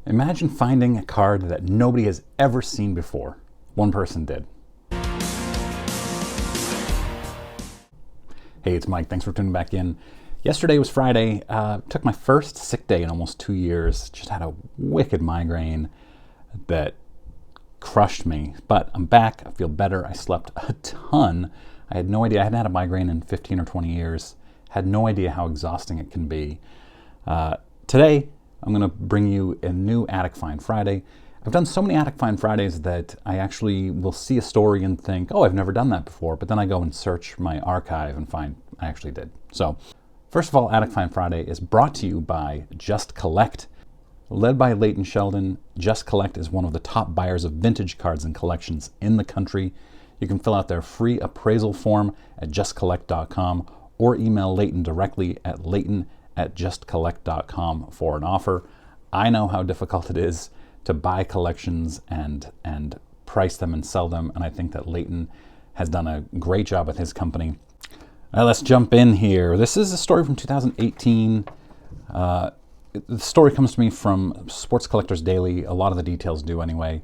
Imagine finding a card that nobody has ever seen before. One person did. Hey, it's Mike. Thanks for tuning back in. Yesterday was Friday. Took my first sick day in almost 2 years. Just had a wicked migraine that crushed me. But I'm back. I feel better. I slept a ton. I had no idea. I hadn't had a migraine in 15 or 20 years. Had no idea how exhausting it can be. Today, I'm going to bring you a new Attic Find Friday. I've done so many Attic Find Fridays that I actually will see a story and think, oh, I've never done that before. But then I go and search my archive and find I actually did. So, first of all, Attic Find Friday is brought to you by Just Collect. Led by Leighton Sheldon, Just Collect is one of the top buyers of vintage cards and collections in the country. You can fill out their free appraisal form at justcollect.com or email Leighton directly at leighton@justcollect.com for an offer. I know how difficult it is to buy collections and price them and sell them, and I think that Leighton has done a great job with his company. Let's jump in here. This is a story from 2018. The story comes to me from Sports Collectors Daily. A lot of the details do anyway.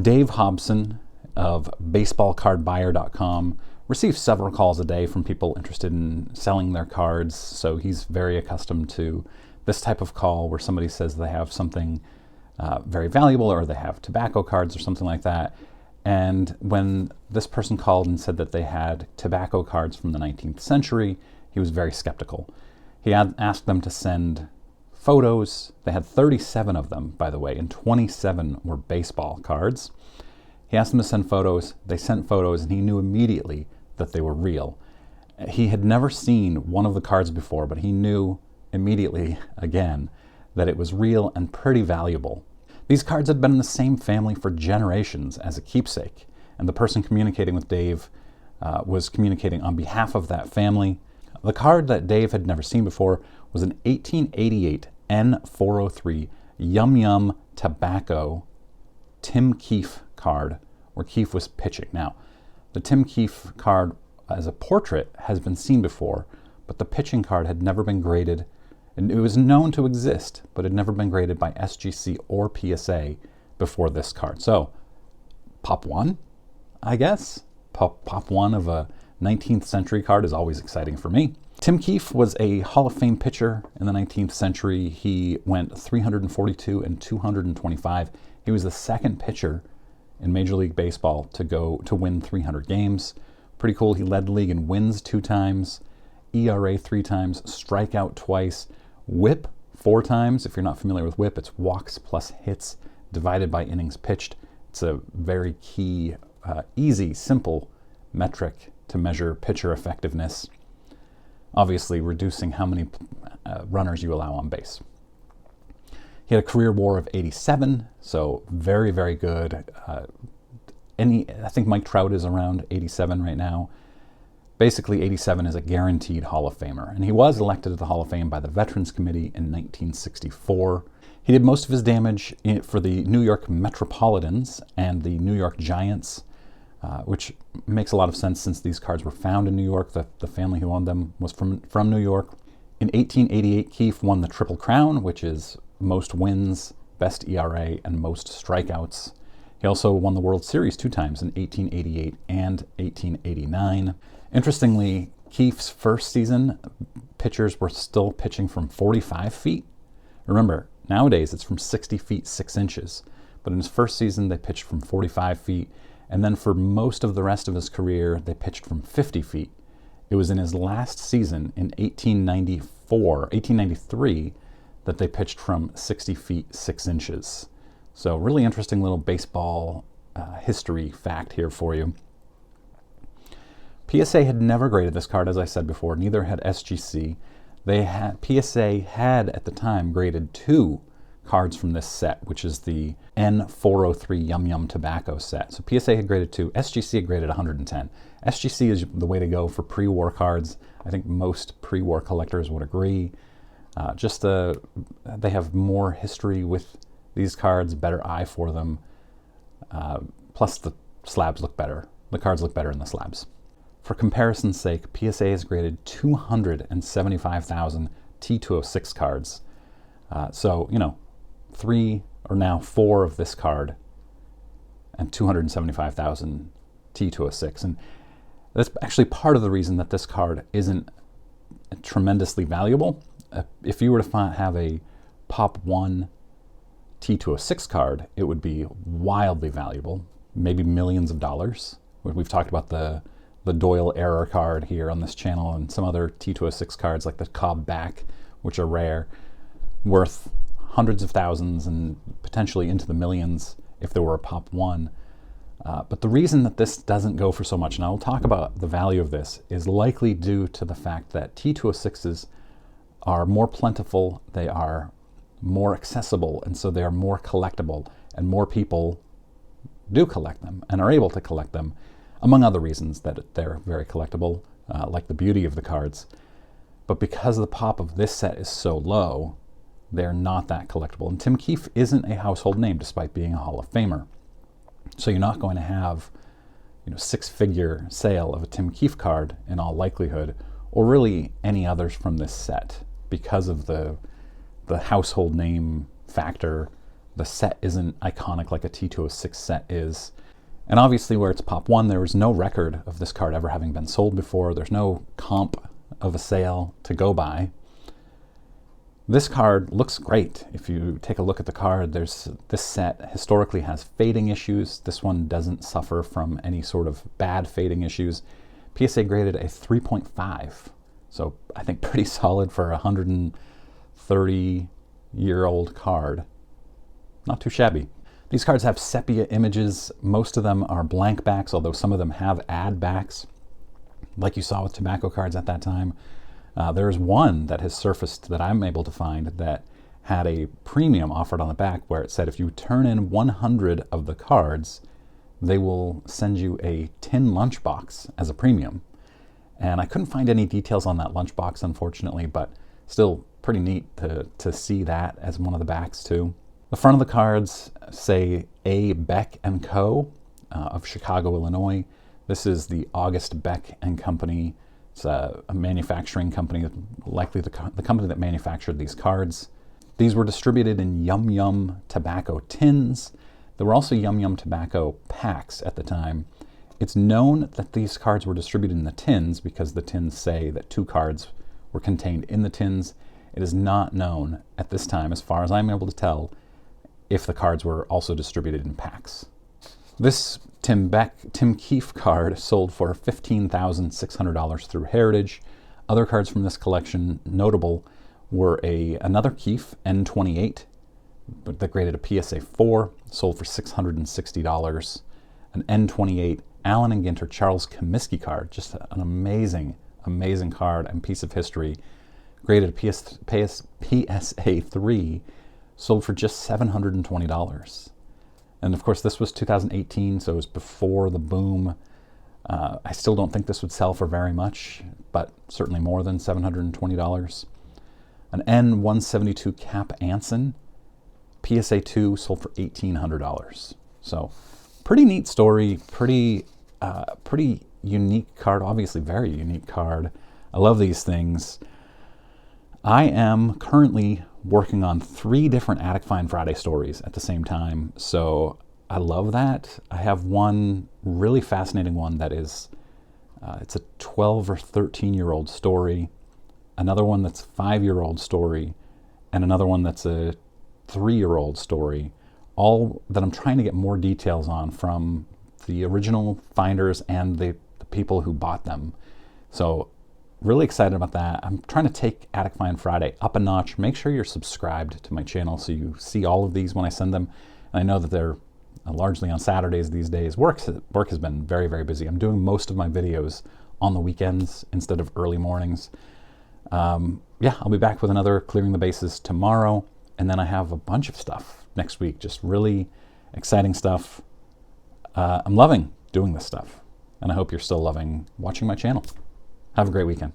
Dave Hobson of baseballcardbuyer.com receives several calls a day from people interested in selling their cards, so he's very accustomed to this type of call where somebody says they have something very valuable or they have tobacco cards or something like that. And when this person called and said that they had tobacco cards from the 19th century, he was very skeptical. He had asked them to send photos. They had 37 of them, by the way, and 27 were baseball cards. He asked them to send photos. They sent photos, and he knew immediately that they were real. He had never seen one of the cards before, but he knew immediately, again, that it was real and pretty valuable. These cards had been in the same family for generations as a keepsake, and the person communicating with Dave was communicating on behalf of that family. The card that Dave had never seen before was an 1888 N403 Yum Yum Tobacco Tim Keefe card, where Keefe was pitching. Now, the Tim Keefe card as a portrait has been seen before, but the pitching card had never been graded. And it was known to exist, but had never been graded by SGC or PSA before this card. So, pop one, I guess. Pop one of a 19th century card is always exciting for me. Tim Keefe was a Hall of Fame pitcher in the 19th century. He went 342 and 225. He was the second pitcher in Major League Baseball to win 300 games. Pretty cool. He led the league in wins 2 times, ERA 3 times, strikeout twice, WHIP 4 times. If you're not familiar with WHIP, it's walks plus hits divided by innings pitched. It's a very key, easy, simple metric to measure pitcher effectiveness. Obviously, reducing how many runners you allow on base. He had a career WAR of 87, so very, very good. I think Mike Trout is around 87 right now. Basically, 87 is a guaranteed Hall of Famer, and he was elected to the Hall of Fame by the Veterans Committee in 1964. He did most of his damage for the New York Metropolitans and the New York Giants, which makes a lot of sense since these cards were found in New York. The family who owned them was from New York. In 1888, Keefe won the Triple Crown, which is most wins, best ERA, and most strikeouts. He also won the World Series 2 times in 1888 and 1889. Interestingly, Keefe's first season, pitchers were still pitching from 45 feet. Remember, nowadays it's from 60 feet 6 inches. But in his first season, they pitched from 45 feet. And then for most of the rest of his career, they pitched from 50 feet. It was in his last season in 1893, that they pitched from 60 feet 6 inches. So really interesting little baseball history fact here for you. PSA had never graded this card, as I said before. Neither had SGC. PSA had at the time graded 2 cards from this set, which is the N403 Yum Yum Tobacco set. So PSA had graded 2, SGC had graded 110. SGC is the way to go for pre-war cards. I think most pre-war collectors would agree. They have more history with these cards, better eye for them. Plus the slabs look better. The cards look better in the slabs. For comparison's sake, PSA has graded 275,000 T206 cards. So, you know, 3 or now 4 of this card and 275,000 T206. And that's actually part of the reason that this card isn't tremendously valuable. If you were to have a Pop 1 T206 card, it would be wildly valuable, maybe millions of dollars. We've talked about the Doyle error card here on this channel and some other T206 cards like the Cobb back, which are rare, worth hundreds of thousands and potentially into the millions if there were a Pop 1. But the reason that this doesn't go for so much, and I will talk about the value of this, is likely due to the fact that T206s are more plentiful, they are more accessible, and so they are more collectible, and more people do collect them and are able to collect them, among other reasons that they're very collectible, like the beauty of the cards. But because the pop of this set is so low, they're not that collectible. And Tim Keefe isn't a household name despite being a Hall of Famer. So you're not going to have, you know, 6-figure sale of a Tim Keefe card in all likelihood, or really any others from this set, because of the household name factor. The set isn't iconic like a T206 set is. And obviously where it's Pop 1, there was no record of this card ever having been sold before. There's no comp of a sale to go by. This card looks great. If you take a look at the card, this set historically has fading issues. This one doesn't suffer from any sort of bad fading issues. PSA graded a 3.5. So I think pretty solid for a 130-year-old card. Not too shabby. These cards have sepia images. Most of them are blank backs, although some of them have ad backs, like you saw with tobacco cards at that time. There's one that has surfaced that I'm able to find that had a premium offered on the back where it said if you turn in 100 of the cards, they will send you a tin lunchbox as a premium. And I couldn't find any details on that lunchbox, unfortunately, but still pretty neat to see that as one of the backs too. The front of the cards say A. Beck & Co. Of Chicago, Illinois. This is the August Beck & Company. It's a manufacturing company, likely the company that manufactured these cards. These were distributed in Yum Yum Tobacco tins. There were also Yum Yum Tobacco packs at the time. It's known that these cards were distributed in the tins because the tins say that 2 cards were contained in the tins. It is not known at this time, as far as I'm able to tell, if the cards were also distributed in packs. This Tim Keefe card sold for $15,600 through Heritage. Other cards from this collection, notable, were another Keefe N28 that graded a PSA 4, sold for $660. An N28 Allen and Ginter Charles Comiskey card, just an amazing, amazing card and piece of history, graded a PSA 3, sold for just $720. And of course, this was 2018, so it was before the boom. I still don't think this would sell for very much, but certainly more than $720. An N172 Cap Anson, PSA 2, sold for $1,800. So pretty neat story, pretty unique card, obviously very unique card. I love these things. I am currently working on 3 different Attic Find Friday stories at the same time, so I love that. I have one really fascinating one that is, it's a 12 or 13-year-old story, another one that's a 5-year-old story, and another one that's a 3-year-old story, all that I'm trying to get more details on from the original finders and the people who bought them. So really excited about that. I'm trying to take Attic Find Friday up a notch. Make sure you're subscribed to my channel so you see all of these when I send them. And I know that they're largely on Saturdays these days. Work has been very, very busy. I'm doing most of my videos on the weekends instead of early mornings. Yeah, I'll be back with another Clearing the Bases tomorrow. And then I have a bunch of stuff next week, just really exciting stuff. I'm loving doing this stuff. And I hope you're still loving watching my channel. Have a great weekend.